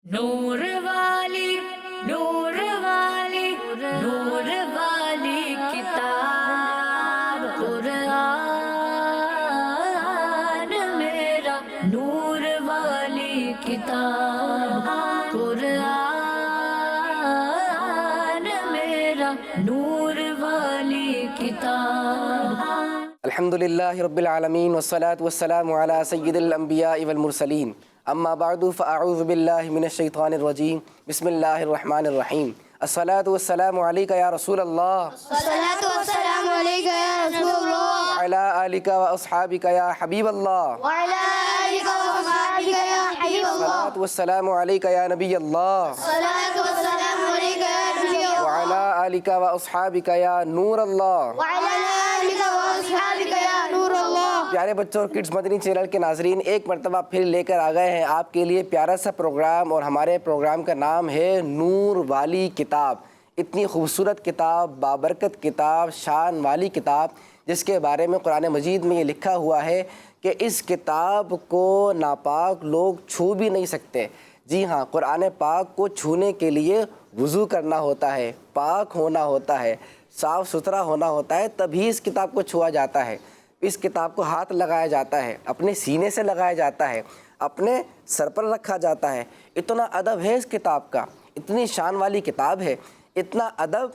نور والی نور والی نور والی کتاب قرآن میرا نور والی کتاب قرآن میرا نور والی کتاب. الحمد للہ رب العالمین والصلاة والسلام علی سید الانبیاء والمرسلین اما بعد فاعوذ باللہ من الشیطان الرجیم بسم اللہ الرحمن الرحیم. الصلاة والسلام علیکہ یا رسول اللہ الصلاة والسلام عليك يا رسول الله وعلی آلک و اصحابک یا حبیب اللہ. وعلى آلك وأصحابك يا حبيب الله. الصلاة والسلام علیکہ یا نبی اللہ الصلاة والسلام عليك يا نبي الله وعلی آلک و اصحابک یا نور اللہ. وعلى آلك وأصحابك يا نور الله. پیارے بچوں اور کڈز مدنی چینل کے ناظرین، ایک مرتبہ پھر لے کر آ گئے ہیں آپ کے لیے پیارا سا پروگرام، اور ہمارے پروگرام کا نام ہے نور والی کتاب. اتنی خوبصورت کتاب، بابرکت کتاب، شان والی کتاب، جس کے بارے میں قرآن مجید میں یہ لکھا ہوا ہے کہ اس کتاب کو ناپاک لوگ چھو بھی نہیں سکتے. جی ہاں، قرآن پاک کو چھونے کے لیے وضو کرنا ہوتا ہے، پاک ہونا ہوتا ہے، صاف ستھرا ہونا ہوتا ہے، تبھی اس کتاب کو چھوا جاتا ہے. اس کتاب کو ہاتھ لگایا جاتا ہے، اپنے سینے سے لگایا جاتا ہے، اپنے سر پر رکھا جاتا ہے. اتنا ادب ہے اس کتاب کا، اتنی شان والی کتاب ہے. اتنا ادب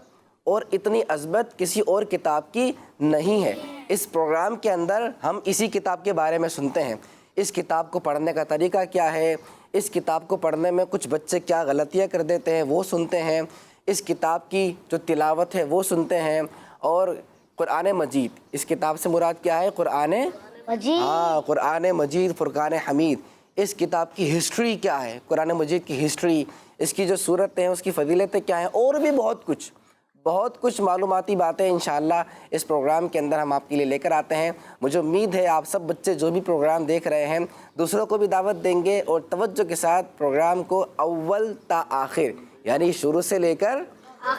اور اتنی عظمت کسی اور کتاب کی نہیں ہے. اس پروگرام کے اندر ہم اسی کتاب کے بارے میں سنتے ہیں. اس کتاب کو پڑھنے کا طریقہ کیا ہے، اس کتاب کو پڑھنے میں کچھ بچے کیا غلطیاں کر دیتے ہیں وہ سنتے ہیں، اس کتاب کی جو تلاوت ہے وہ سنتے ہیں. اور قرآن مجید، اس کتاب سے مراد کیا ہے؟ قرآن مجید. ہاں، قرآن مجید فرقان حمید. اس کتاب کی ہسٹری کیا ہے، قرآن مجید کی ہسٹری، اس کی جو صورتیں ہیں، اس کی فضیلتیں کیا ہیں، اور بھی بہت کچھ معلوماتی باتیں انشاءاللہ اس پروگرام کے اندر ہم آپ کے لیے لے کر آتے ہیں. مجھے امید ہے آپ سب بچے جو بھی پروگرام دیکھ رہے ہیں دوسروں کو بھی دعوت دیں گے، اور توجہ کے ساتھ پروگرام کو اول تا آخر، یعنی شروع سے لے کر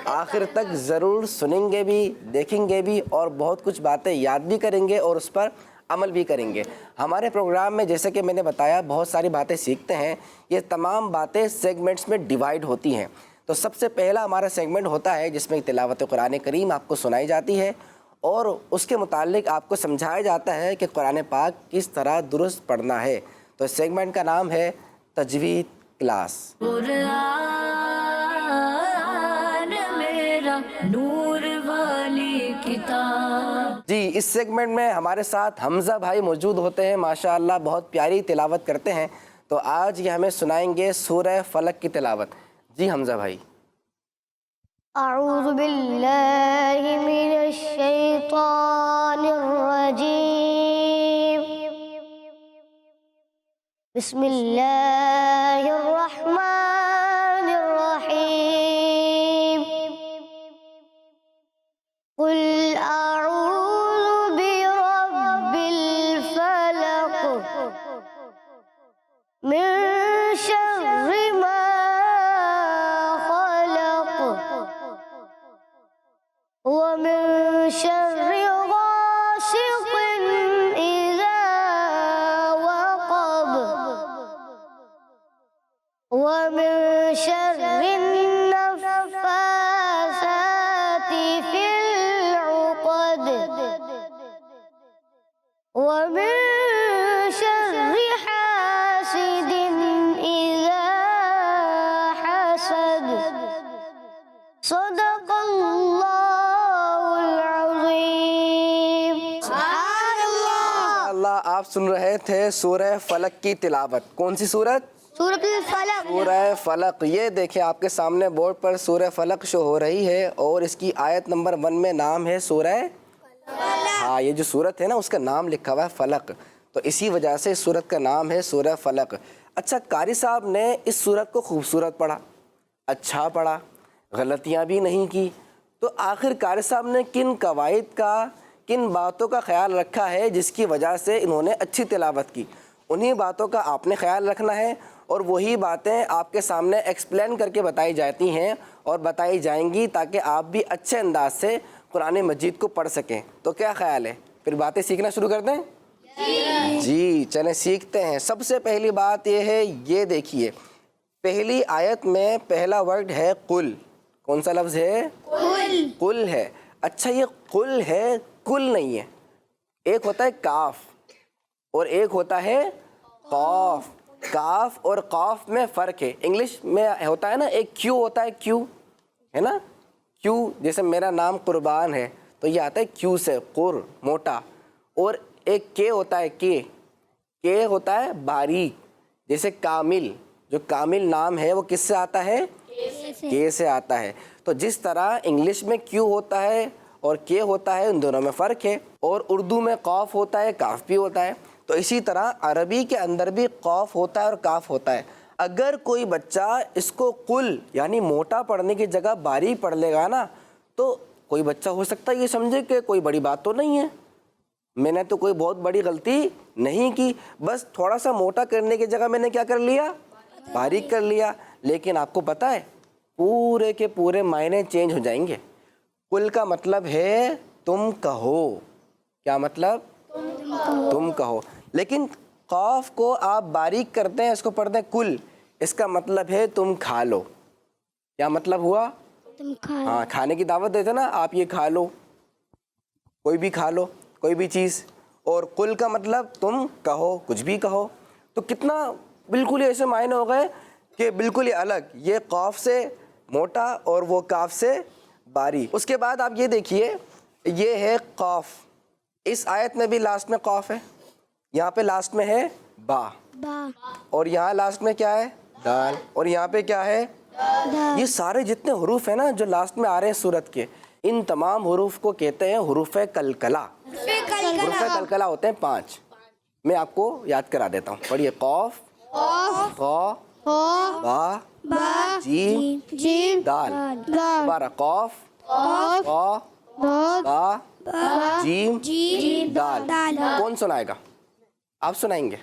آخر تک ضرور سنیں گے بھی، دیکھیں گے بھی، اور بہت کچھ باتیں یاد بھی کریں گے اور اس پر عمل بھی کریں گے. ہمارے پروگرام میں جیسے کہ میں نے بتایا بہت ساری باتیں سیکھتے ہیں. یہ تمام باتیں سیگمنٹس میں ڈیوائیڈ ہوتی ہیں. تو سب سے پہلا ہمارا سیگمنٹ ہوتا ہے جس میں تلاوت قرآن کریم آپ کو سنائی جاتی ہے، اور اس کے متعلق آپ کو سمجھایا جاتا ہے کہ قرآن پاک کس طرح درست پڑھنا ہے. تو اس سیگمنٹ کا نام ہے تجوید کلاس. قرآن میرا نور والی کتاب. جی، اس سیگمنٹ میں ہمارے ساتھ حمزہ بھائی موجود ہوتے ہیں، ماشاءاللہ بہت پیاری تلاوت کرتے ہیں. تو آج یہ ہمیں سنائیں گے سورہ فلق کی تلاوت. جی حمزہ بھائی. أعوذ بالله من الشيطان الرجيم. بسم الله الرحمن الرحيم. قل أعوذ برب الفلق من شر ما خلق ومن شر غاسق إذا وقب ومن شر النفاثات في العقد ومن شر حاسد إذا حسد. صدق الله العظيم. سبحان الله. اللہ آپ سن رہے تھے سورہ فلق کی تلاوت. کون سی سورت؟ سورۃ الفلق. سورہ فلق. یہ دیکھیں آپ کے سامنے بورڈ پر سورہ فلق شو ہو رہی ہے، اور اس کی آیت نمبر 1 میں نام ہے سورہ ہاں، یہ جو سورت ہے نا اس کا نام لکھا ہوا ہے فلق، تو اسی وجہ سے اس سورت کا نام ہے سورہ فلق. اچھا، قاری صاحب نے اس سورت کو خوبصورت پڑھا، اچھا پڑھا، غلطیاں بھی نہیں کی. تو آخر قاری صاحب نے کن قواعد کا، کن باتوں کا خیال رکھا ہے جس کی وجہ سے انہوں نے اچھی تلاوت کی؟ انہی باتوں کا آپ نے خیال رکھنا ہے، اور وہی باتیں آپ کے سامنے ایکسپلین کر کے بتائی جاتی ہیں اور بتائی جائیں گی تاکہ آپ بھی اچھے انداز سے قرآن مجید کو پڑھ سکیں. تو کیا خیال ہے، پھر باتیں سیکھنا شروع کر دیں؟ جی چلیں سیکھتے ہیں. سب سے پہلی بات یہ ہے، یہ دیکھیے پہلی آیت میں پہلا ورڈ ہے قل. کون سا لفظ ہے؟ قل ہے. اچھا یہ قل ہے، کل نہیں ہے. ایک ہوتا ہے کاف اور ایک ہوتا ہے قاف. کاف اور قاف میں فرق ہے. انگلش میں ہوتا ہے نا ایک کیو ہوتا ہے، کیو ہے نا، کیو. جیسے میرا نام قربان ہے تو یہ آتا ہے کیو سے، قر موٹا. اور ایک کے ہوتا ہے، کے ہوتا ہے باریک. جیسے کامل، جو کامل نام ہے وہ کس سے آتا ہے؟ کے سے آتا ہے. تو جس طرح انگلش میں کیو ہوتا ہے اور کے ہوتا ہے، ان دونوں میں فرق ہے. اور اردو میں قاف ہوتا ہے، کاف بھی ہوتا ہے. تو اسی طرح عربی کے اندر بھی قاف ہوتا ہے اور کاف ہوتا ہے. اگر کوئی بچہ اس کو قل یعنی موٹا پڑھنے کی جگہ باریک پڑھ لے گا نا، تو کوئی بچہ ہو سکتا ہے یہ سمجھے کہ کوئی بڑی بات تو نہیں ہے، میں نے تو کوئی بہت بڑی غلطی نہیں کی، بس تھوڑا سا موٹا کرنے کی جگہ میں نے کیا کر لیا؟ باریک کر لیا. لیکن آپ کو پتہ ہے پورے کے پورے معنی چینج ہو جائیں گے. قل کا مطلب ہے تم کہو. کیا مطلب؟ تم کہو. لیکن قاف کو آپ باریک کرتے ہیں، اس کو پڑھتے ہیں کل، اس کا مطلب ہے تم کھا لو. کیا مطلب ہوا؟ ہاں، کھانے کی دعوت دیتے نا، آپ یہ کھا لو، کوئی بھی کھا لو، کوئی بھی چیز. اور قل کا مطلب تم کہو، کچھ بھی کہو. تو کتنا بالکل ایسے معنی ہو گئے کہ بالکل ہی الگ. یہ قاف سے موٹا اور وہ کاف سے باریک. اس کے بعد آپ یہ دیکھیے، یہ ہے قاف. اس آیت میں بھی لاسٹ میں قاف ہے، یہاں پہ لاسٹ میں ہے با، اور یہاں لاسٹ میں کیا ہے؟ دال. اور یہاں پہ کیا ہے؟ یہ سارے جتنے حروف ہیں نا جو لاسٹ میں آ رہے ہیں سورت کے، ان تمام حروف کو کہتے ہیں حروف قلقلہ. حروف قلقلہ ہوتے ہیں 5. میں آپ کو یاد کرا دیتا ہوں. پڑھیے، قاف، قا، با، جیم، دال. دوبارہ قاف، قا، با، جیم، دال. کون سنائے گا؟ آپ سنائیں گے؟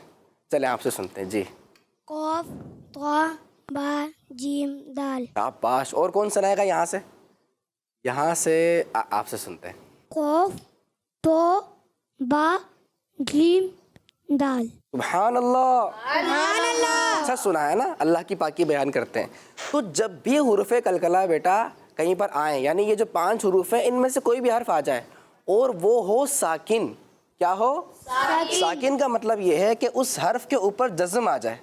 چلیں آپ سے سنتے ہیں. جی. قاف طا با جیم دال. شاباش. اور کون سنائے گا یہاں سے؟ یہاں سے آپ سے سنتے ہیں. قاف طا با جیم دال. سبحان اللہ، اچھا سنا ہے نا. اللہ کی پاکی بیان کرتے ہیں. تو جب بھی حروف قلقلہ بیٹا کہیں پر آئیں، یعنی یہ جو 5 حروف ہیں ان میں سے کوئی بھی حرف آ جائے اور وہ ہو ساکن. کیا ہو؟ ساکن کا مطلب یہ ہے کہ اس حرف کے اوپر جزم آ جائے.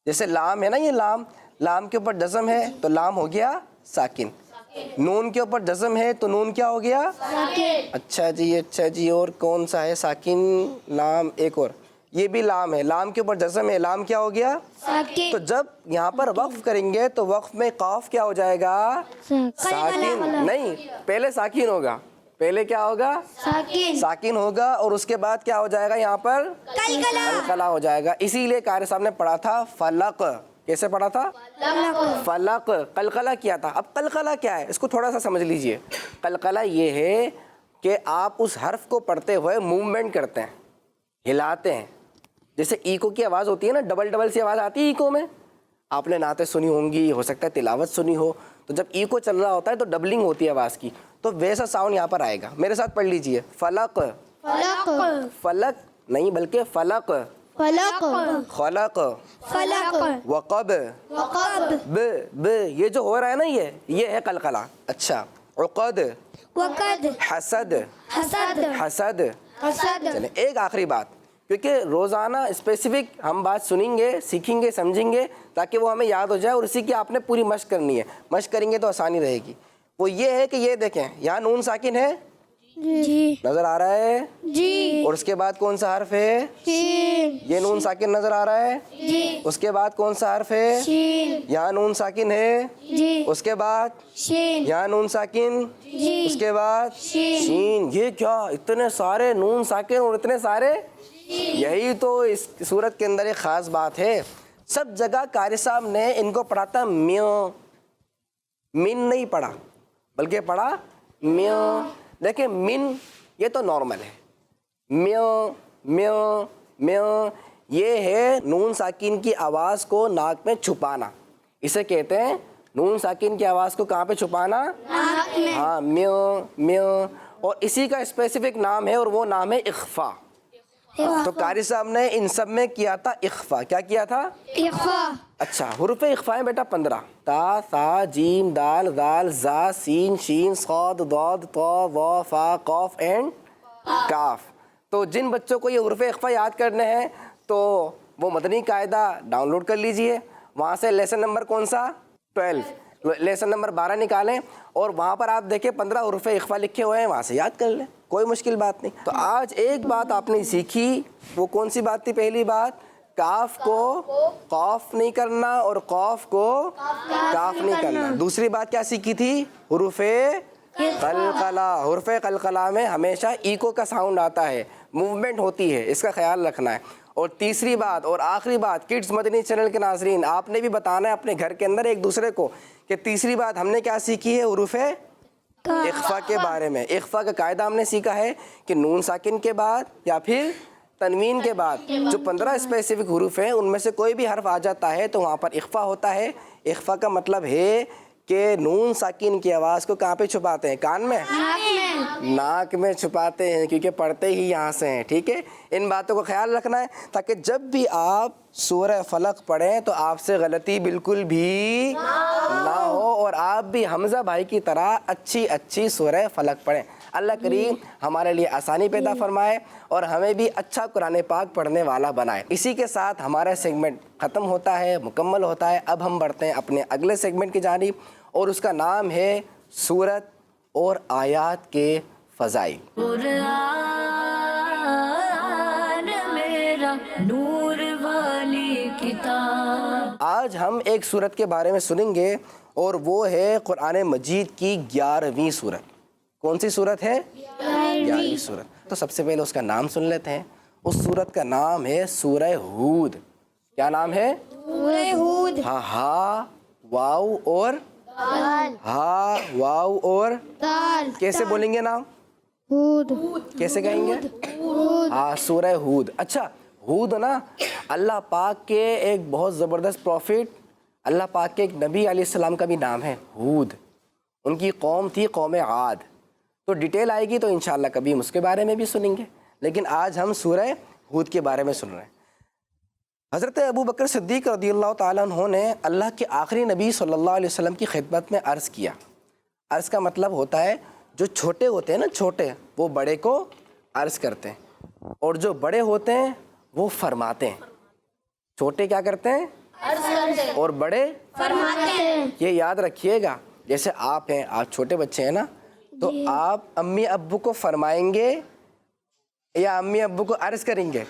جیسے لام ہے نا، یہ لام کے اوپر جزم ہے تو لام ہو گیا ساکن. نون کے اوپر جزم ہے تو نون کیا ہو گیا؟ اچھا جی، اچھا جی. اور کون سا ہے ساکن؟ لام. ایک اور، یہ بھی لام ہے، لام کے اوپر جزم ہے، لام کیا ہو گیا؟ تو جب یہاں پر وقف کریں گے تو وقف میں قاف کیا ہو جائے گا؟ ساکن. نہیں، پہلے ساکن ہوگا. پہلے کیا ہوگا؟ ساکن ہوگا. اور اس کے بعد کیا ہو جائے گا؟ یہاں پر قلقلہ ہو جائے گا. اسی لیے قاری صاحب نے پڑھا تھا فلق. کیسے پڑھا تھا؟ فلق. قلقلہ کیا تھا. اب قلقلہ کیا ہے اس کو تھوڑا سا سمجھ لیجئے. قلقلہ یہ ہے کہ آپ اس حرف کو پڑھتے ہوئے موومنٹ کرتے ہیں، ہلاتے ہیں. جیسے ایکو کی آواز ہوتی ہے نا، ڈبل ڈبل سی آواز آتی ہے ایکو میں. آپ نے نعتیں سنی ہوں گی، ہو سکتا ہے تلاوت سنی ہو. تو جب ایکو چل رہا ہوتا ہے تو ڈبلنگ ہوتی ہے آواز کی، تو ویسا ساؤنڈ یہاں پر آئے گا. میرے ساتھ پڑھ لیجئے، فلق. فلق نہیں بلکہ فلق. خلق. وقب. ب. یہ جو ہو رہا ہے نا یہ ہے قلقلہ. اچھا. عقد. حسد. حسد. چلیں ایک آخری بات، کیونکہ روزانہ اسپیسیفک ہم بات سنیں گے، سیکھیں گے، سمجھیں گے تاکہ وہ ہمیں یاد ہو جائے، اور اسی کی آپ نے پوری مشق کرنی ہے. مشق کریں گے تو آسانی رہے گی. وہ یہ ہے کہ یہ دیکھیں یہاں نون ساکن ہے، جی نظر آ رہا ہے؟ جی. اور اس کے بعد کون سا حرف ہے؟ شین. یہ نون ساکن نظر آ رہا ہے؟ جی. اس کے بعد کون سا حرف ہے؟ شین. یہاں نون ساکن ہے. جی. اس کے بعد شین. یہاں نون ساکن. جی. اس کے بعد شین. شین. یہ کیا اتنے سارے نون ساکن اور اتنے سارے؟ یہی تو اس صورت کے اندر ایک خاص بات ہے. سب جگہ قاری صاحب نے ان کو پڑھا تھا میوں، من نہیں پڑھا بلکہ پڑھا میوں. دیکھیں من یہ تو نارمل ہے، میوں میوں میوں یہ ہے نون ساکن کی آواز کو ناک میں چھپانا. اسے کہتے ہیں نون ساکن کی آواز کو کہاں پہ چھپانا؟ ہاں، میوں میوں. اور اسی کا اسپیسیفک نام ہے اور وہ نام ہے اخفا. تو قاری صاحب نے ان سب میں کیا تھا اخفا. کیا کیا تھا؟ اخفا. اچھا حروف اخفا ہیں بیٹا 15: تا، ثا، جیم، دال، ذال، زا، سین، شین، صاد، ضاد، طا، وا، فا، قاف اینڈ کاف. تو جن بچوں کو یہ حروف اخفا یاد کرنے ہیں تو وہ مدنی قاعدہ ڈاؤن لوڈ کر لیجئے. وہاں سے لیسن نمبر کون سا؟ 12. لیسن نمبر 12 نکالیں اور وہاں پر آپ دیکھیں 15 حروف اخفا لکھے ہوئے ہیں, وہاں سے یاد کر لیں, کوئی مشکل بات نہیں. تو آج ایک بات آپ نے سیکھی, وہ کون سی بات تھی؟ پہلی بات, کاف کو قاف نہیں کرنا اور قاف کو کاف نہیں کرنا. دوسری بات کیا سیکھی تھی؟ حروف قلقلہ. حروف قلقلہ میں ہمیشہ ایکو کا ساؤنڈ آتا ہے, موومنٹ ہوتی ہے, اس کا خیال رکھنا ہے. اور تیسری بات اور آخری بات, کڈز مدنی چینل کے ناظرین آپ نے بھی بتانا ہے اپنے گھر کے اندر ایک دوسرے کو کہ تیسری بات ہم نے کیا سیکھی ہے حروف اخفا کے بارے میں. اخفا کا قاعدہ ہم نے سیکھا ہے کہ نون ساکن کے بعد یا پھر تنوین کے بعد جو 15 اسپیسیفک حروف ہیں ان میں سے کوئی بھی حرف آ جاتا ہے تو وہاں پر اخفا ہوتا ہے. اخفا کا مطلب ہے کہ نون ساکن کی آواز کو کہاں پہ چھپاتے ہیں؟ کان میں, ناک میں چھپاتے ہیں, کیونکہ پڑھتے ہی یہاں سے ہیں. ٹھیک ہے, ان باتوں کو خیال رکھنا ہے تاکہ جب بھی آپ سورہ فلق پڑھیں تو آپ سے غلطی بالکل بھی نہ ہو اور آپ بھی حمزہ بھائی کی طرح اچھی سورہ فلق پڑھیں. اللہ کریم ہمارے لیے آسانی پیدا فرمائے اور ہمیں بھی اچھا قرآن پاک پڑھنے والا بنائے. اسی کے ساتھ ہمارا سیگمنٹ ختم ہوتا ہے, مکمل ہوتا ہے. اب ہم بڑھتے ہیں اپنے اگلے سیگمنٹ کی جانب اور اس کا نام ہے سورت اور آیات کے فضائل. قرآن میرا نور والی کتاب. آج ہم ایک سورت کے بارے میں سنیں گے اور وہ ہے قرآن مجید کی 11ویں سورت. کون سی سورت ہے؟ 11ویں سورت. تو سب سے پہلے اس کا نام سن لیتے ہیں. اس سورت کا نام ہے سورہ ہود. کیا نام ہے؟ سورہ ہود. ہا واو اور ہا واو اور دال. کیسے بولیں گے نام؟ ہود. کیسے کہیں گے؟ ہاں سورہ ہود. اچھا ہود نا اللہ پاک کے ایک بہت زبردست پروفٹ, اللہ پاک کے ایک نبی علیہ السلام کا بھی نام ہے ہود. ان کی قوم تھی قوم عاد. تو ڈیٹیل آئے گی تو انشاءاللہ کبھی ہم اس کے بارے میں بھی سنیں گے, لیکن آج ہم سورہ ہود کے بارے میں سن رہے ہیں. حضرت ابو بکر صدیق رضی اللہ تعالیٰ عنہ نے اللہ کے آخری نبی صلی اللہ علیہ وسلم کی خدمت میں عرض کیا. عرض کا مطلب ہوتا ہے جو چھوٹے ہوتے ہیں نا, چھوٹے وہ بڑے کو عرض کرتے ہیں اور جو بڑے ہوتے ہیں وہ فرماتے ہیں. چھوٹے کیا کرتے ہیں؟ اور بڑے فرماتے ہیں. یہ یاد رکھیے گا, جیسے آپ ہیں, آپ چھوٹے بچے ہیں نا, تو آپ امی ابو کو فرمائیں گے یا امی ابو کو عرض کریں گے؟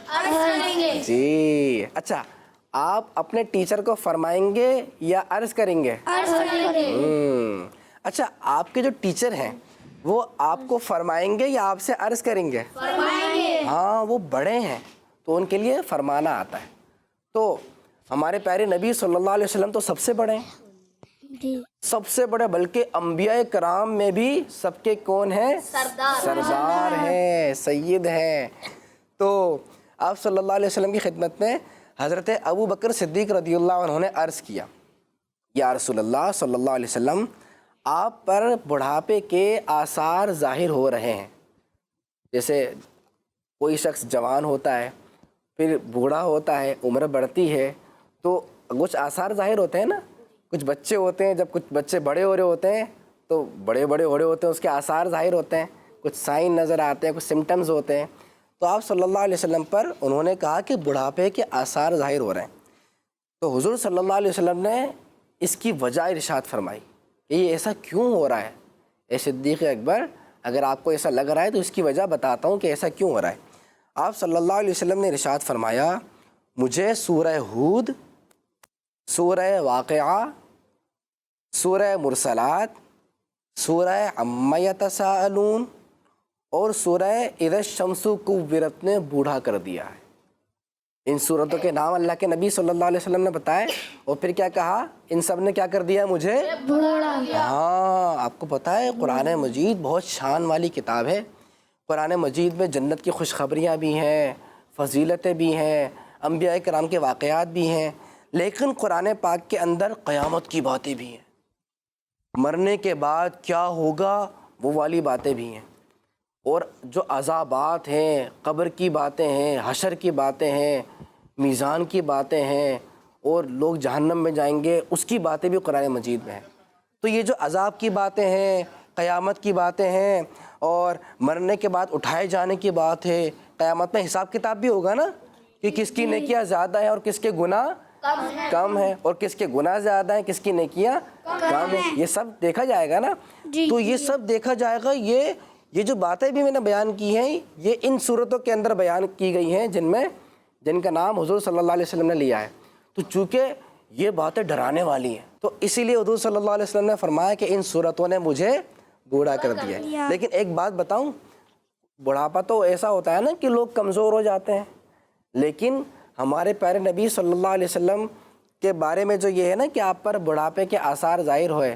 جی. اچھا آپ اپنے ٹیچر کو فرمائیں گے یا عرض کریں گے؟ اچھا آپ کے جو ٹیچر ہیں وہ آپ کو فرمائیں گے یا آپ سے عرض کریں گے؟ ہاں وہ بڑے ہیں تو ان کے لیے فرمانا آتا ہے. تو ہمارے پیارے نبی صلی اللہ علیہ وسلم تو سب سے بڑے ہیں, سب سے بڑے, بلکہ انبیاء کرام میں بھی سب کے کون ہیں؟ سردار ہیں, سید ہیں. تو آپ صلی اللہ علیہ وسلم کی خدمت میں حضرت ابو بکر صدیق رضی اللہ عنہ نے عرض کیا, یا رسول اللہ صلی اللہ علیہ وسلم آپ پر بڑھاپے کے آثار ظاہر ہو رہے ہیں. جیسے کوئی شخص جوان ہوتا ہے, پھر بوڑھا ہوتا ہے, عمر بڑھتی ہے, تو کچھ آثار ظاہر ہوتے ہیں نا. کچھ بچے ہوتے ہیں, جب کچھ بچے بڑے ہو رہے ہوتے ہیں تو بڑے ہو رہے ہوتے ہیں, اس کے آثار ظاہر ہوتے ہیں, کچھ سائن نظر آتے ہیں, کچھ سمٹمز ہوتے ہیں. تو آپ صلی اللہ علیہ وسلم پر انہوں نے کہا کہ بڑھاپے کے آثار ظاہر ہو رہے ہیں. تو حضور صلی اللہ علیہ وسلم نے اس کی وجہ ارشاد فرمائی کہ یہ ایسا کیوں ہو رہا ہے. اے صدیق اکبر, اگر آپ کو ایسا لگ رہا ہے تو اس کی وجہ بتاتا ہوں کہ ایسا کیوں ہو رہا ہے. آپ صلی اللہ علیہ وسلم نے ارشاد فرمایا, مجھے سورہ ہود, سورہ واقعہ, سورہ مرسلات, سورہ عما یتساءلون اور سورہ اذا الشمس کورت نے بوڑھا کر دیا ہے. ان سورتوں کے نام اللہ کے نبی صلی اللہ علیہ وسلم نے بتائے اور پھر کیا کہا, ان سب نے کیا کر دیا مجھے بوڑھا. ہاں آپ کو پتہ ہے قرآن مجید بہت شان والی کتاب ہے. قرآن مجید میں جنت کی خوشخبریاں بھی ہیں, فضیلتیں بھی ہیں, انبیاء کرام کے واقعات بھی ہیں, لیکن قرآن پاک کے اندر قیامت کی باتیں بھی ہیں, مرنے کے بعد کیا ہوگا وہ والی باتیں بھی ہیں. اور جو عذابات ہیں، قبر کی باتیں ہیں، حشر کی باتیں ہیں، میزان کی باتیں ہیں، اور لوگ جہنم میں جائیں گے، اس کی باتیں بھی قرآن مجید میں ہیں۔ تو یہ جو عذاب کی باتیں ہیں، قیامت کی باتیں ہیں، اور مرنے کے بعد اٹھائے جانے کی بات ہے، قیامت میں حساب کتاب بھی ہوگا نا، کہ کس کی نیکیاں زیادہ ہیں اور کس کے گناہ کم ہیں، اور کس کے گناہ زیادہ ہیں، کس کی نیکیاں کم ہیں، یہ سب دیکھا جائے گا نا۔ تو یہ سب دیکھا جائے گا۔ یہ جو باتیں بھی میں نے بیان کی ہیں، یہ ان صورتوں کے اندر بیان کی گئی ہیں جن کا نام حضور صلی اللہ علیہ وسلم نے لیا ہے۔ تو چونکہ یہ باتیں ڈرانے والی ہیں، تو اسی لیے حضور صلی اللہ علیہ وسلم نے فرمایا کہ ان صورتوں نے مجھے بوڑھا کر دیا ہے۔ لیکن ایک بات بتاؤں، بڑھاپا تو ایسا ہوتا ہے نا کہ لوگ کمزور ہو جاتے ہیں، لیکن ہمارے پیارے نبی صلی اللہ علیہ وسلم کے بارے میں جو یہ ہے نا کہ آپ پر بڑھاپے کے آثار ظاہر ہوئے،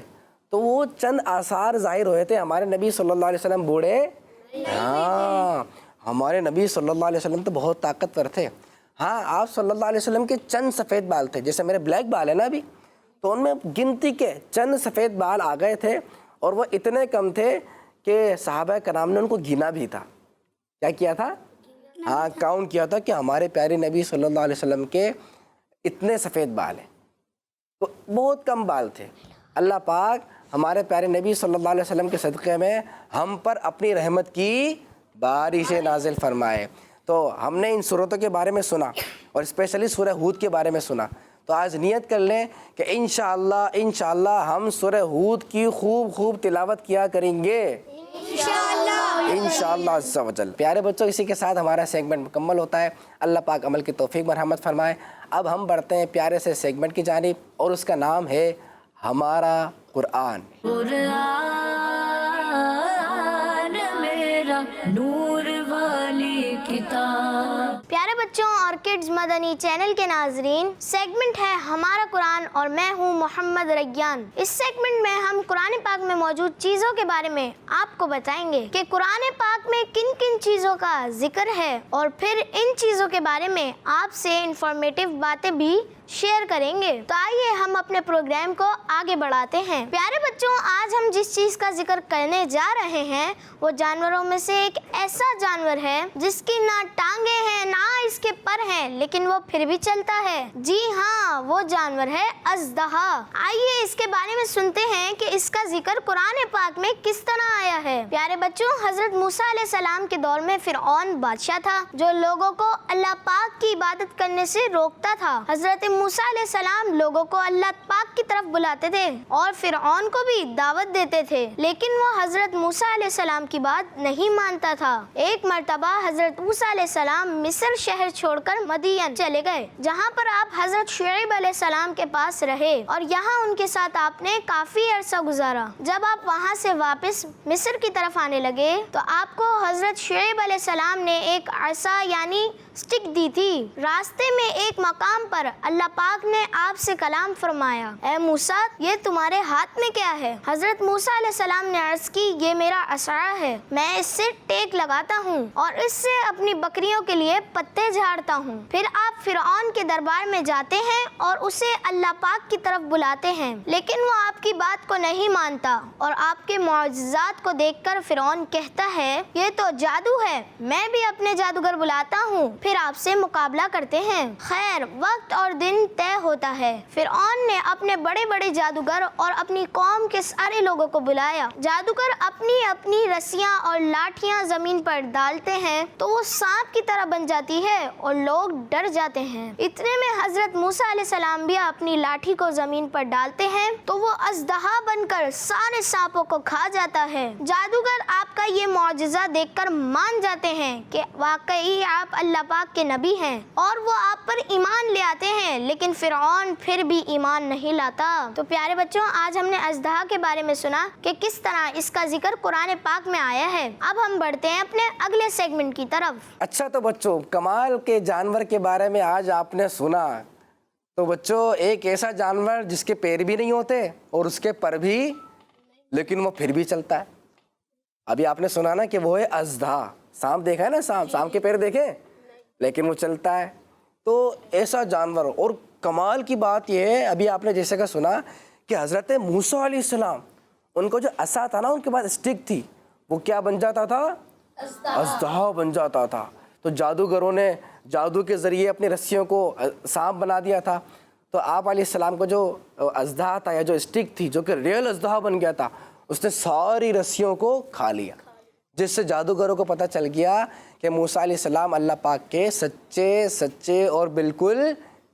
تو وہ چند آثار ظاہر ہوئے تھے۔ ہمارے نبی صلی اللہ علیہ وسلم بوڑھے، ہاں ہمارے نبی صلی اللہ علیہ وسلم تو بہت طاقتور تھے۔ ہاں آپ صلی اللہ علیہ وسلم کے چند سفید بال تھے، جیسے میرے بلیک بال ہے نا ابھی، تو ان میں گنتی کے چند سفید بال آ گئے تھے، اور وہ اتنے کم تھے کہ صحابہ کرام نے ان کو گنا بھی تھا۔ کیا کیا تھا؟ ہاں کاؤنٹ کیا تھا کہ ہمارے پیارے نبی صلی اللہ علیہ وسلم کے اتنے سفید بال ہیں، تو بہت کم بال تھے۔ اللہ پاک ہمارے پیارے نبی صلی اللہ علیہ وسلم کے صدقے میں ہم پر اپنی رحمت کی بارشیں نازل فرمائے۔ تو ہم نے ان صورتوں کے بارے میں سنا، اور اسپیشلی سورہ ہود کے بارے میں سنا، تو آج نیت کر لیں کہ انشاءاللہ ہم سورہ ہود کی خوب تلاوت کیا کریں گے انشاءاللہ عز و جل۔ پیارے بچوں، اسی کے ساتھ ہمارا سیگمنٹ مکمل ہوتا ہے۔ اللہ پاک عمل کی توفیق مرحمت فرمائے۔ اب ہم بڑھتے ہیں پیارے سے سیگمنٹ کی جانب، اور اس کا نام ہے ہمارا قرآن۔ قرآن میرا نور والی کتاب۔ پیارے بچوں اور کڈز مدنی چینل کے ناظرین، سیگمنٹ ہے ہمارا قرآن، اور میں ہوں محمد ریان۔ اس سیگمنٹ میں ہم قرآن پاک میں موجود چیزوں کے بارے میں آپ کو بتائیں گے کہ قرآن پاک میں کن کن چیزوں کا ذکر ہے، اور پھر ان چیزوں کے بارے میں آپ سے انفارمیٹیو باتیں بھی شیئر کریں گے۔ تو آئیے ہم اپنے پروگرام کو آگے بڑھاتے ہیں۔ پیارے بچوں، آج ہم جس چیز کا ذکر کرنے جا رہے ہیں وہ جانوروں میں سے ایک ایسا جانور ہے جس کی نہ ٹانگیں ہیں نہ اس کے پر ہیں، لیکن وہ پھر بھی چلتا ہے۔ جی ہاں، وہ جانور ہے اژدہا۔ آئیے اس کے بارے میں سنتے ہیں کہ اس کا ذکر قرآن پاک میں کس طرح آیا ہے۔ پیارے بچوں، حضرت موسیٰ علیہ السلام کے دور میں فرعون بادشاہ تھا جو لوگوں کو اللہ پاک کی عبادت کرنے سے روکتا تھا۔ حضرت موسیٰ علیہ السلام لوگوں کو اللہ پاک کی طرف بلاتے تھے اور فرعون کو بھی دعوت دیتے تھے، لیکن وہ حضرت موسیٰ علیہ السلام کی بات نہیں مانتا تھا۔ ایک مرتبہ حضرت موسیٰ علیہ السلام مصر شہر چھوڑ کر مدین چلے گئے، جہاں پر آپ حضرت شعیب علیہ السلام کے پاس رہے، اور یہاں ان کے ساتھ آپ نے کافی عرصہ گزارا۔ جب آپ وہاں سے واپس مصر کی طرف آنے لگے تو آپ کو حضرت شعیب علیہ السلام نے ایک عصا یعنی سٹک دی تھی۔ راستے میں ایک مقام پر اللہ پاک نے آپ سے کلام فرمایا، اے موسیٰ، یہ تمہارے ہاتھ میں کیا ہے؟ حضرت موسیٰ علیہ السلام نے عرض کی، یہ میرا عصا ہے، میں اس سے ٹیک لگاتا ہوں اور اس سے اپنی بکریوں کے لیے پتے جھاڑتا ہوں۔ پھر آپ فرعون کے دربار میں جاتے ہیں اور اسے اللہ پاک کی طرف بلاتے ہیں، لیکن وہ آپ کی بات کو نہیں مانتا، اور آپ کے معجزات کو دیکھ کر فرعون کہتا ہے، یہ تو جادو ہے، میں بھی اپنے جادوگر بلاتا ہوں، پھر آپ سے مقابلہ کرتے ہیں۔ خیر، وقت اور دن طے ہوتا ہے۔ فرعون نے اپنے بڑے بڑے جادوگر اور اپنی قوم کے سارے لوگوں کو بلایا۔ جادوگر اپنی اپنی رسیاں اور لاٹھیاں زمین پر ڈالتے ہیں تو وہ سانپ کی طرح بن جاتی ہے اور لوگ ڈر جاتے ہیں۔ اتنے میں حضرت موسیٰ علیہ السلام بھی اپنی لاٹھی کو زمین پر ڈالتے ہیں تو وہ اژدہا بن کر سارے سانپوں کو کھا جاتا ہے۔ جادوگر آپ کا یہ معجزہ دیکھ کر مان جاتے ہیں کہ واقعی آپ اللہ پاک کے نبی ہیں، اور وہ آپ پر ایمان لے آتے ہیں، لیکن فرعون پھر بھی ایمان نہیں لاتا۔ تو پیارے بچوں، آج ہم نے اژدہا کے بارے میں سنا کہ کس طرح اس کا ذکر قرآن پاک میں آیا ہے۔ اب ہم بڑھتے ہیں اپنے اگلے سیگمنٹ کی طرف۔ اچھا، تو بچوں، کمال کے جانور کے بارے میں آج آپ نے سنا۔ تو بچوں، ایک ایسا جانور جس کے پیر بھی نہیں ہوتے اور اس کے پر بھی، لیکن وہ پھر بھی چلتا ہے۔ ابھی آپ نے سنا نا کہ وہ ہے اژدہا۔ سانپ دیکھا ہے نا، سانپ کے پیر دیکھے، لیکن وہ چلتا ہے۔ تو ایسا جانور، اور کمال کی بات یہ ہے، ابھی آپ نے جیسے کہ سنا کہ حضرت موسیٰ علیہ السلام، ان کو جو عصا تھا نا، ان کے بعد اسٹک تھی، وہ کیا بن جاتا تھا؟ اژدہا بن جاتا تھا. تو جادوگروں نے جادو کے ذریعے اپنی رسیوں کو سانپ بنا دیا تھا. تو آپ علیہ السلام کو جو اژدہا تھا یا جو اسٹک تھی جو کہ ریئل اژدہا بن گیا تھا, اس نے ساری رسیوں کو کھا لیا, جس سے جادوگروں کو پتہ چل گیا کہ موسیٰ علیہ السلام اللہ پاک کے سچے اور بالکل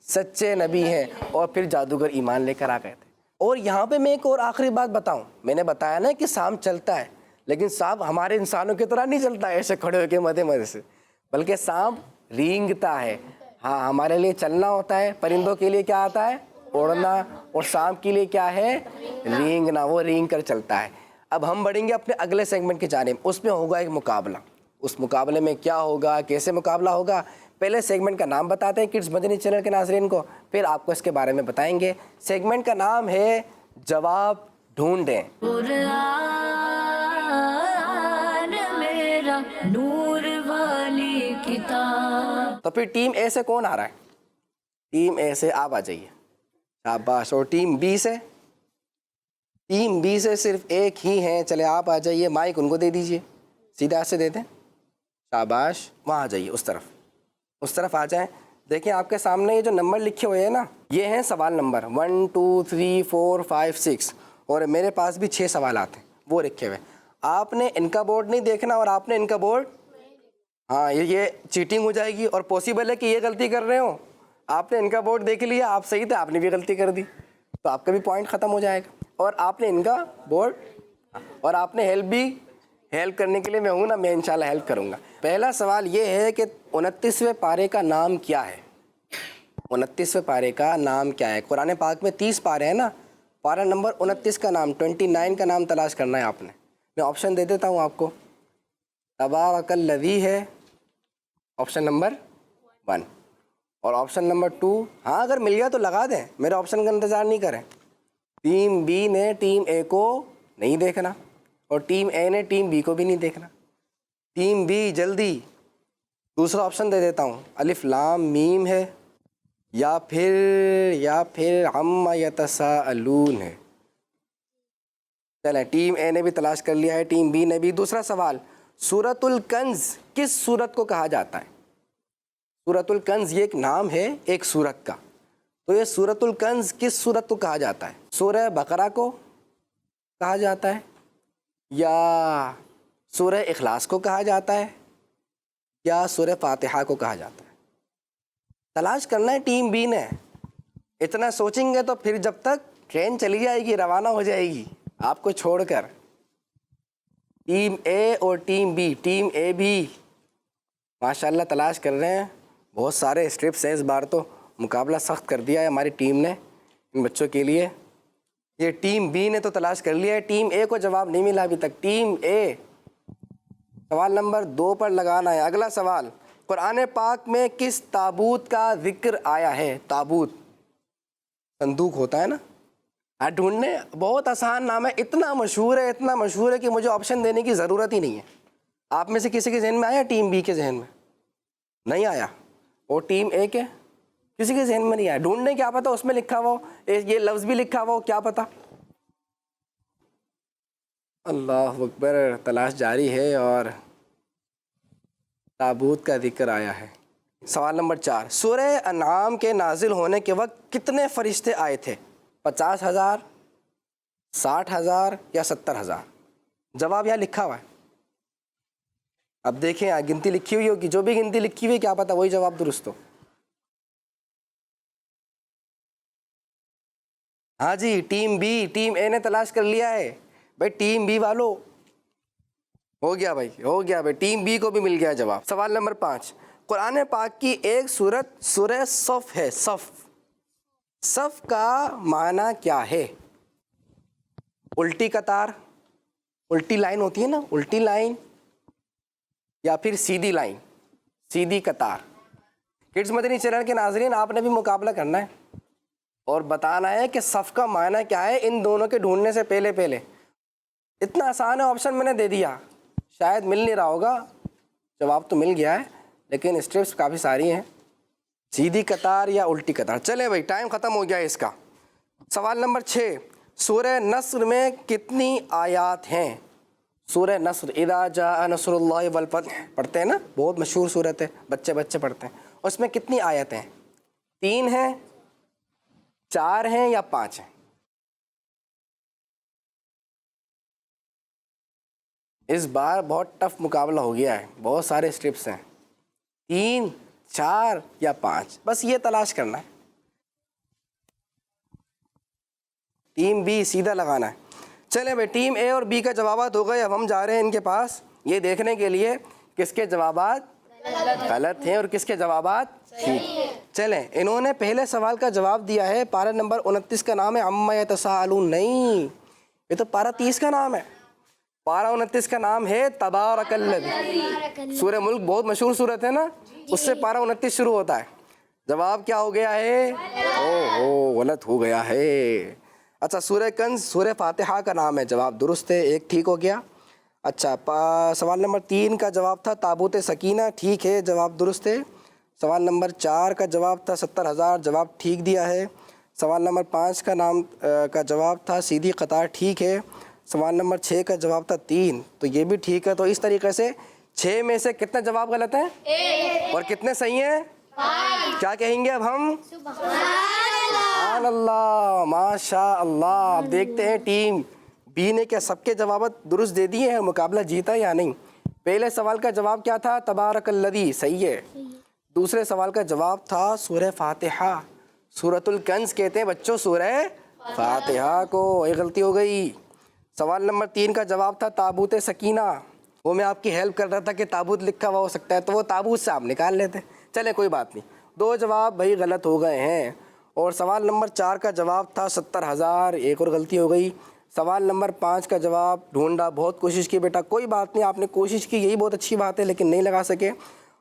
سچے نبی ہیں, اور پھر جادوگر ایمان لے کر آ گئے تھے. اور یہاں پہ میں ایک اور آخری بات بتاؤں, میں نے بتایا نا کہ سانپ چلتا ہے, لیکن سانپ ہمارے انسانوں کی طرح نہیں چلتا ہے ایسے کھڑے ہو کے مزے سے, بلکہ سانپ رینگتا ہے. ہاں, ہمارے لیے چلنا ہوتا ہے, پرندوں کے لیے کیا آتا ہے, اڑنا, اور سانپ کے لیے کیا ہے, رینگنا, وہ رینگ کر چلتا ہے. اب ہم بڑھیں گے اپنے اگلے سیگمنٹ کی جانب, اس میں ہوگا ایک مقابلہ. اس مقابلے میں کیا ہوگا, کیسے مقابلہ ہوگا, پہلے سیگمنٹ کا نام بتاتے ہیں کڈز مدنی چینل کے ناظرین کو, پھر آپ کو اس کے بارے میں بتائیں گے. سیگمنٹ کا نام ہے جواب ڈھونڈیں. قرآن میرا نور والی کتاب. تو پھر ٹیم اے سے کون آ رہا ہے؟ ٹیم اے سے آپ آ جائیے, شاباش. اور ٹیم بی سے؟ ٹیم بی سے صرف ایک ہی ہیں, چلے آپ آ جائیے, مائک ان کو دے دیجئے, سیدھا سے دے دیں, شاباش. وہاں آ جائیے, اس طرف آ جائیں. دیکھیں آپ کے سامنے یہ جو نمبر لکھے ہوئے ہیں نا, یہ ہیں سوال نمبر 1 2 3 4 5 6, اور میرے پاس بھی 6 سوالات ہیں وہ لکھے ہوئے. آپ نے ان کا بورڈ نہیں دیکھنا اور آپ نے ان کا بورڈ, ہاں یہ چیٹنگ ہو جائے گی, اور پاسبل ہے کہ یہ غلطی کر رہے ہو. آپ نے ان کا بورڈ دیکھ لیا, آپ صحیح تھے, آپ نے بھی غلطی کر دی, تو آپ کا بھی پوائنٹ ختم ہو جائے گا. اور آپ نے ان کا بورڈ, اور آپ نے ہیلپ کرنے کے لیے میں ہوں نا, میں انشاءاللہ ہیلپ کروں گا. پہلا سوال یہ ہے کہ 29ویں پارے کا نام کیا ہے؟ 29ویں پارے کا نام کیا ہے؟ قرآن پاک میں 30 پارے ہیں نا, پارہ نمبر 29 کا نام, 29 کا نام تلاش کرنا ہے آپ نے. میں آپشن دے دیتا ہوں آپ کو. تبارک الذی ہے آپشن نمبر 1, اور آپشن نمبر 2, ہاں اگر مل گیا تو لگا دیں, میرے آپشن کا انتظار نہیں کریں. ٹیم بی نے ٹیم اے کو نہیں دیکھنا, اور ٹیم اے نے ٹیم بی کو بھی نہیں دیکھنا. ٹیم بی جلدی. دوسرا آپشن دے دیتا ہوں, الف لام میم ہے, یا پھر عما یتساءلون ہے. چلیں, ٹیم اے نے بھی تلاش کر لیا ہے, ٹیم بی نے بھی. دوسرا سوال, سورۃ الکنز کس سورت کو کہا جاتا ہے؟ سورۃ الکنز یہ ایک نام ہے ایک سورت کا, تو یہ سورۃ الکنز کس سورت کو کہا جاتا ہے؟ سورہ بقرہ کو کہا جاتا ہے, یا سورہ اخلاص کو کہا جاتا ہے, یا سورہ فاتحہ کو کہا جاتا ہے؟ تلاش کرنا ہے ٹیم بی نے. اتنا سوچیں گے تو پھر جب تک ٹرین چلی جائے گی, روانہ ہو جائے گی آپ کو چھوڑ کر. ٹیم اے اور ٹیم اے بھی ماشاءاللہ تلاش کر رہے ہیں. بہت سارے اسٹرپس ہیں, اس بار تو مقابلہ سخت کر دیا ہے ہماری ٹیم نے ان بچوں کے لیے. یہ ٹیم بی نے تو تلاش کر لیا ہے, ٹیم اے کو جواب نہیں ملا ابھی تک. ٹیم اے سوال نمبر 2 پر لگانا ہے. اگلا سوال, قرآن پاک میں کس تابوت کا ذکر آیا ہے؟ تابوت صندوق ہوتا ہے نا, ڈھونڈنے بہت آسان نام ہے, اتنا مشہور ہے کہ مجھے آپشن دینے کی ضرورت ہی نہیں ہے. آپ میں سے کسی کے ذہن میں آیا ٹیم بی کے ذہن میں؟ نہیں آیا. اور ٹیم اے کے کسی کے ذہن میں نہیں آیا. ڈھونڈنے کیا پتہ اس میں لکھا ہوا یہ لفظ بھی لکھا ہوا, کیا پتہ. اللہ اکبر, تلاش جاری ہے اور تابوت کا ذکر آیا ہے. سوال نمبر 4, سورہ انعام کے نازل ہونے کے وقت کتنے فرشتے آئے تھے؟ 50,000, 60,000 یا 70,000؟ جواب یہاں لکھا ہوا ہے. اب دیکھیں, گنتی لکھی ہوئی ہوگی, جو بھی گنتی لکھی ہوئی کیا پتہ وہی جواب درست ہو. ہاں جی, ٹیم بی, ٹیم اے نے تلاش کر لیا ہے بھائی. ٹیم بی والو ہو گیا بھائی, ٹیم بی کو بھی مل گیا جواب. سوال نمبر 5, قرآن پاک کی ایک سورت سورہ صف ہے. صف کا معنی کیا ہے؟ الٹی قطار, الٹی لائن ہوتی ہے نا, الٹی لائن, یا پھر سیدھی لائن, سیدھی قطار. کڈز مدنی چینل کے ناظرین, آپ نے بھی مقابلہ کرنا ہے اور بتانا ہے کہ صف کا معنی کیا ہے ان دونوں کے ڈھونڈنے سے پہلے. اتنا آسان ہے, آپشن میں نے دے دیا, شاید مل نہیں رہا ہوگا, جواب تو مل گیا ہے لیکن اسٹیپس کافی ساری ہیں. سیدھی قطار یا الٹی قطار. چلیں بھائی, ٹائم ختم ہو گیا ہے اس کا. سوال نمبر 6, سورہ نصر میں کتنی آیات ہیں؟ سورہ نصر، اذا جاء نصر اللہ والفتح پڑھتے ہیں نا، بہت مشہور صورت ہے، بچے پڑھتے ہیں. اس میں کتنی آیتیں ہیں؟ 3 ہیں، 4 ہیں یا 5 ہیں؟ اس بار بہت ٹف مقابلہ ہو گیا ہے، بہت سارے اسٹیپس ہیں. 3، 4 یا 5، بس یہ تلاش کرنا ہے. ٹیم بی سیدھا لگانا ہے. چلیں بھائی، ٹیم اے اور بی کا جوابات ہو گئے. اب ہم جا رہے ہیں ان کے پاس یہ دیکھنے کے لیے کس کے جوابات غلط ہیں اور کس کے جوابات ٹھیک. چلیں، انہوں نے پہلے سوال کا جواب دیا ہے. پارہ نمبر 29 کا نام ہے عما یتساءلون. نہیں، یہ تو پارہ 30 کا نام ہے. پارہ 29 کا نام ہے تبارک الذی. سورہ ملک بہت مشہور سورت ہے نا، اس سے پارہ 29 شروع ہوتا ہے. جواب کیا ہو گیا ہے؟ غلط ہو گیا ہے. اچھا، سورہ کنز سورہ فاتحہ کا نام ہے. جواب درست ہے، ایک ٹھیک ہو گیا. اچھا، سوال نمبر 3 کا جواب تھا تابوت سکینہ. ٹھیک ہے، جواب درست ہے. سوال نمبر 4 کا جواب تھا 70,000. جواب ٹھیک دیا ہے. سوال نمبر 5 کا نام کا جواب تھا سیدھی قطار. ٹھیک ہے. سوال نمبر 6 کا جواب تھا 3، تو یہ بھی ٹھیک ہے. تو اس طریقے سے 6 میں سے کتنے جواب غلط ہیں اور کتنے صحیح ہیں؟ کیا کہیں گے اب ہم؟ سبحان اللہ، ماشاء اللہ. اب دیکھتے ہیں ٹیم بی نے کیا سب کے جوابات درست دے دیے ہیں، مقابلہ جیتا یا نہیں. پہلے سوال کا جواب کیا تھا؟ تبارک الذی. صحیح ہے. دوسرے سوال کا جواب تھا سورہ فاتحہ. سورۃ الکنز کہتے ہیں بچوں سورہ فاتحہ کو. ایک غلطی ہو گئی. سوال نمبر 3 کا جواب تھا تابوت سکینہ. وہ میں آپ کی ہیلپ کر رہا تھا کہ تابوت لکھا ہوا ہو سکتا ہے، تو وہ تابوت سے آپ نکال لیتے. چلے کوئی بات نہیں، 2 جواب بھائی غلط ہو گئے ہیں. اور سوال نمبر 4 کا جواب تھا 70,000. ایک اور غلطی ہو گئی. سوال نمبر 5 کا جواب ڈھونڈا، بہت کوشش کی بیٹا، کوئی بات نہیں، آپ نے کوشش کی، یہی بہت اچھی بات ہے، لیکن نہیں لگا سکے.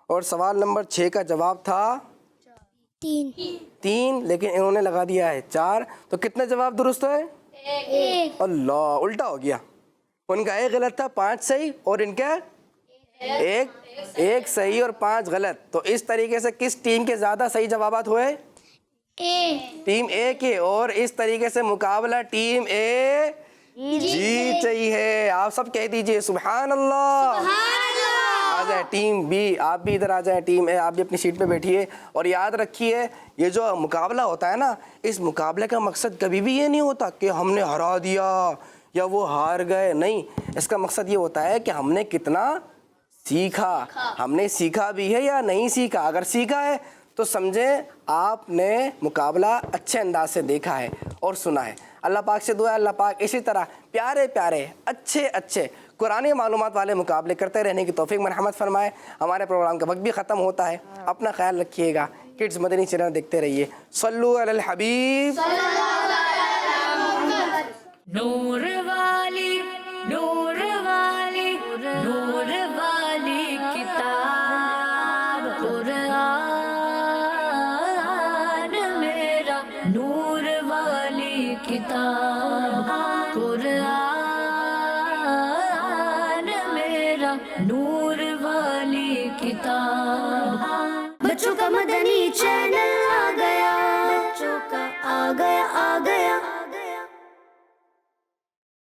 اور سوال نمبر 6 کا جواب تھا 3، لیکن انہوں نے لگا دیا ہے 4. تو کتنے جواب درست ہوئے؟ اللہ، الٹا ہو گیا. ان کا 1 غلط تھا، 5 صحیح، اور ان کا ایک صحیح اور 5 غلط. تو اس طریقے سے کس ٹیم کے زیادہ صحیح جوابات ہوئے؟ ٹیم اے کے. اور اس طریقے سے مقابلہ ٹیم اے جیت رہی ہے. آپ سب کہہ دیجئے سبحان اللہ. آ جائے ٹیم بی، آپ بھی ادھر آ جائیں. ٹیم اے آپ بھی اپنی سیٹ پہ بیٹھیے. اور یاد رکھیے، یہ جو مقابلہ ہوتا ہے نا، اس مقابلے کا مقصد کبھی بھی یہ نہیں ہوتا کہ ہم نے ہرا دیا یا وہ ہار گئے. نہیں، اس کا مقصد یہ ہوتا ہے کہ ہم نے کتنا سیکھا. ہم نے سیکھا بھی ہے یا نہیں سیکھا. اگر سیکھا ہے تو سمجھیں آپ نے مقابلہ اچھے انداز سے دیکھا ہے اور سنا ہے. اللہ پاک سے دعا ہے اللہ پاک اسی طرح پیارے پیارے اچھے قرآنی معلومات والے مقابلے کرتے رہنے کی توفیق مرحمت فرمائے. ہمارے پروگرام کا وقت بھی ختم ہوتا ہے. اپنا خیال رکھیے گا. کڈز مدنی چینل دیکھتے رہیے. صلو علی الحبیب. نور والی نور والی نور والی کتاب قرآن میرا نور والی کتاب قرآن میرا نور والی کتاب.